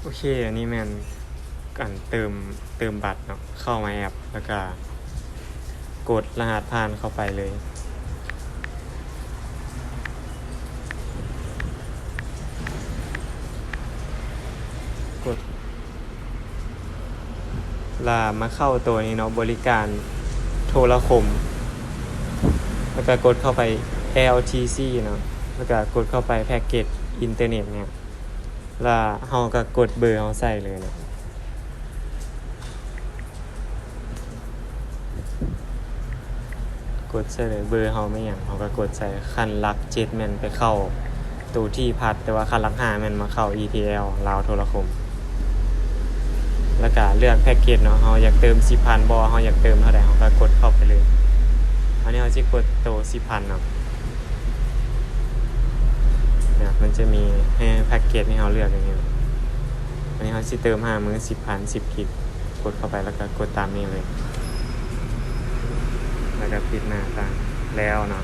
โอเคอันนี้แม่นการเติมบัตรเนาะเข้ามาแอปแล้วก็กดรหัสผ่านเข้าไปเลยกดลามาเข้าตัวนี้เนาะบริการโทรคมแล้วก็กดเข้าไป LTC เนาะแล้วก็กดเข้าไปแพ็กเกจอินเทอร์เน็ตเนี่ยแล้วเฮาก็กดเบอร์เฮาใส่เลยเนาะกดใส่เลยเบอร์เฮาไม่หยังเฮาก็กดใส่คันหลัก7แม่นไปเข้าตู้ที่พัดแต่ว่าคันหลัก5แม่นมาเข้า ETL ลาวโทรคมแล้วก็เลือกแพ็กเกจเนาะเฮาอยากเติม 10,000 บ่เฮาอยากเติมเท่าใดเฮาก็กดเข้าไปเลยอันนี้เฮาสิกดโต 10,000 เนาะเนี่ยมันจะมีให้แพ็กเกจให้เฮาเลือกอย่างนี้อันนี้เฮาสิเติม5มื้อ 10,000 10กิกกดเข้าไปแล้วก็กดตามนี้เลยแล้วก็ปิดหน้าต่างแล้วเนาะ